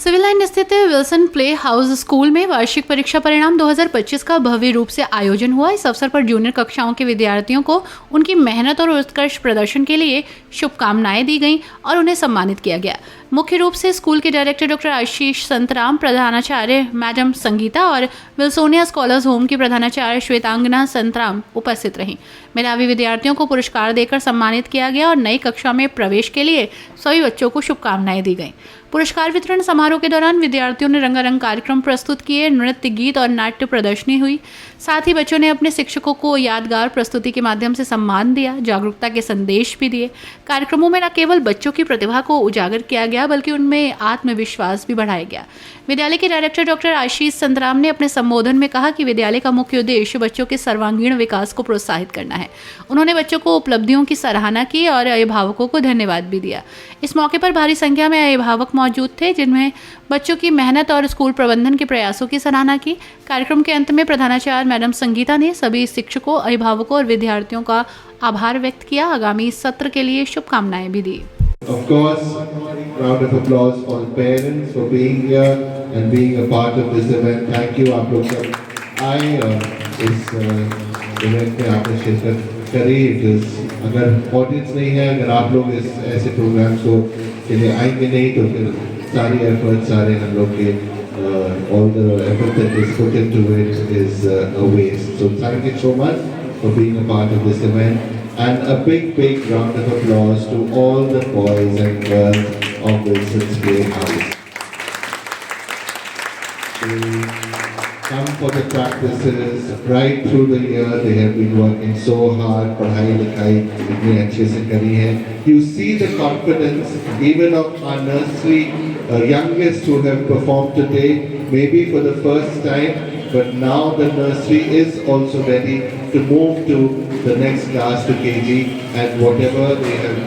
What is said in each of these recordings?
Civil line स्थित Wilson play house school में वार्षिक परीक्षा परिणाम 2025 का भव्य रूप से आयोजन हुआ। इस अवसर पर जूनियर कक्षाओं के विद्यार्थियों को उनकी मेहनत और उत्कृष्ट प्रदर्शन के लिए शुभकामनाएं दी गईं और उन्हें सम्मानित किया गया। मुख्य रूप से स्कूल के डायरेक्टर डॉक्टर आशीष संतराम, प्रधानाचार्य मैडम संगीता और विल्सोनिया स्कॉलर्स होम की प्रधानाचार्य श्वेतांगना संतराम उपस्थित रहीं। मेधावी विद्यार्थियों को पुरस्कार देकर सम्मानित किया गया और नई कक्षा में प्रवेश के लिए सभी बच्चों को शुभकामनाएं दी गईं। पुरस्कार वितरण समारोह के दौरान विद्यार्थियों ने रंगारंग कार्यक्रम प्रस्तुत किए, नृत्य, गीत और नाट्य प्रदर्शनी हुई। साथ ही बच्चों ने अपने शिक्षकों को यादगार प्रस्तुति के माध्यम से सम्मान दिया, जागरूकता के संदेश भी दिए। कार्यक्रमों में न केवल बच्चों की प्रतिभा को उजागर किया गया बल्कि उनमें आत्मविश्वास भी बढ़ाया गया। विद्यालय के डायरेक्टर डॉक्टर आशीष संतराम ने अपने संबोधन में कहा कि विद्यालय का मुख्य उद्देश्य बच्चों के सर्वांगीण विकास को प्रोत्साहित करना है। उन्होंने बच्चों को उपलब्धियों की सराहना की और अभिभावकों को धन्यवाद भी दिया। इस मौके पर भारी संख्या में अभिभावक मौजूद थे, जिनमें बच्चों की मेहनत और स्कूल प्रबंधन के प्रयासों की सराहना की। कार्यक्रम के अंत में प्रधानाचार्य मैडम संगीता ने सभी शिक्षकों, अभिभावकों और विद्यार्थियों का आभार व्यक्त किया। आगामी सत्र के लिए शुभकामनाएं भी दी। Of course, round of applause for the parents for being here and being a part of this event. Thank you, आप लोग सब आए और इस इवेंट में आपने शिरकत करी। अगर ऑडियंस नहीं है, अगर आप लोग इस ऐसे प्रोग्राम्स को के लिए आएंगे नहीं तो फिर सारी एफर्ट, सारे हम लोग के all the effort that is put into it is a waste. So thank you so much for being a part of this event. And a big round of applause to all the boys and girls of Wilson's Play House. They come for the practices right through the year. They have been working so hard. पढ़ाई लिखाई इतनी अच्छे से करी है. You see the confidence even of our nursery youngest who have performed today, maybe for the first time. But now the nursery is also ready to move to the next class, to KG, and whatever they have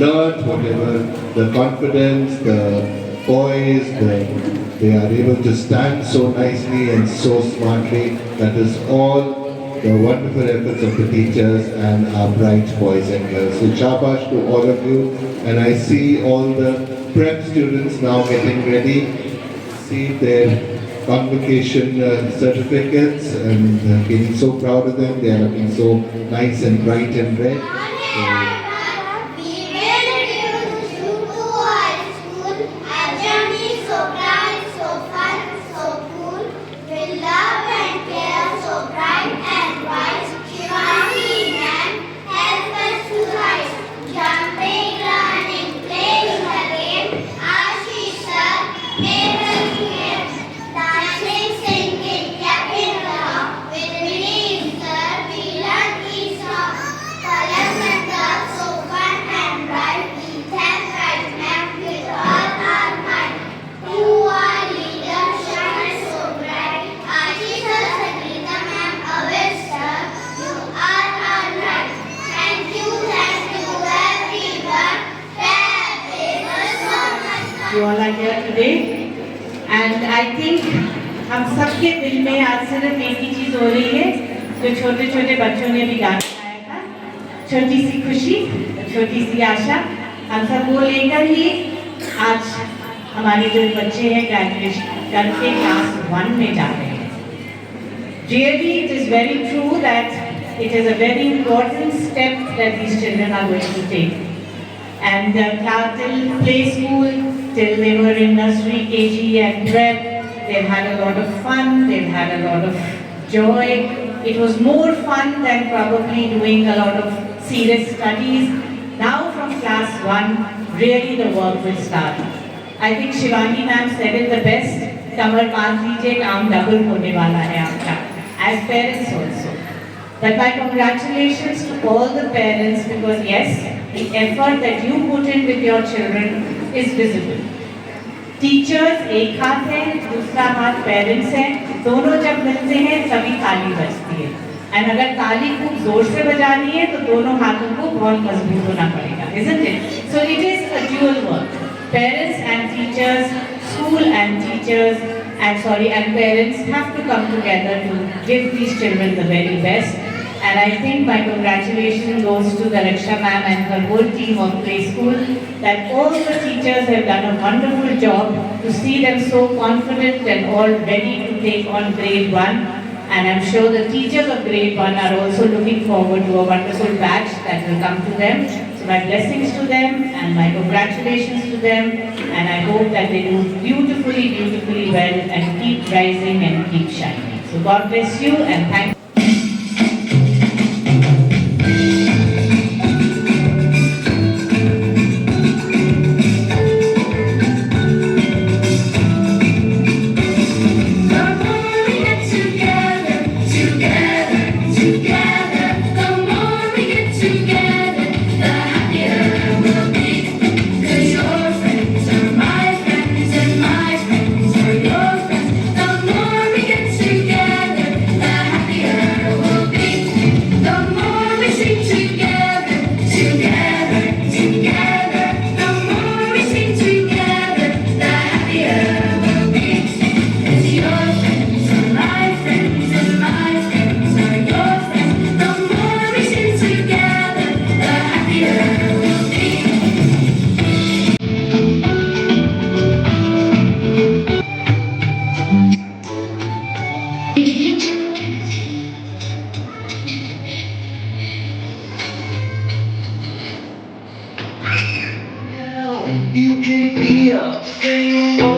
learned, whatever the confidence, the poise, they are able to stand so nicely and so smartly. That is all the wonderful efforts of the teachers and our bright boys and girls. So shabash to all of you, and I see all the prep students now getting ready, see their convocation certificates, and feeling so proud of them. They are looking so nice and bright and red. You all are here today, and I think हम सबके दिल में आज सिर्फ एक ही चीज़ हो रही है, जो छोटे छोटे बच्चों ने भी गाना गाया था, छोटी सी खुशी, छोटी सी आशा, हम सब वो लेकर ही आज हमारे जो बच्चे हैं ग्रेजुएशन करके क्लास 1 में जा रहे हैं। Really, it is very true that it is a very important step that these children are going to take. And till play school, till they were in nursery, KG and prep, they've had a lot of fun, they've had a lot of joy. It was more fun than probably doing a lot of serious studies. Now from class 1, really the work will start. I think Shivani ma'am said it the best, कमर बांध लीजिए, काम double होने वाला है आपका, as parents also. But my congratulations to all the parents, because yes, the effort that you put in with your children is visible. Teachers एक हाथ है, दूसरा हाथ parents है, दोनों जब मिलते हैं तभी ताली बजती है। और अगर ताली खूब जोर से बजानी है तो दोनों हाथों को बहुत मजबूत होना पड़ेगा, isn't it? So it is a dual work. Parents and teachers, school and teachers, and parents have to come together to give these children the very best. And And I think my congratulations goes to the Raksha ma'am and her whole team of Play School, that all the teachers have done a wonderful job to see them so confident and all ready to take on grade 1. And I'm sure the teachers of grade 1 are also looking forward to a wonderful batch that will come to them. So my blessings to them and my congratulations to them, and I hope that they do beautifully, beautifully well and keep rising and keep shining. So God bless you and thank you. You can be a thing.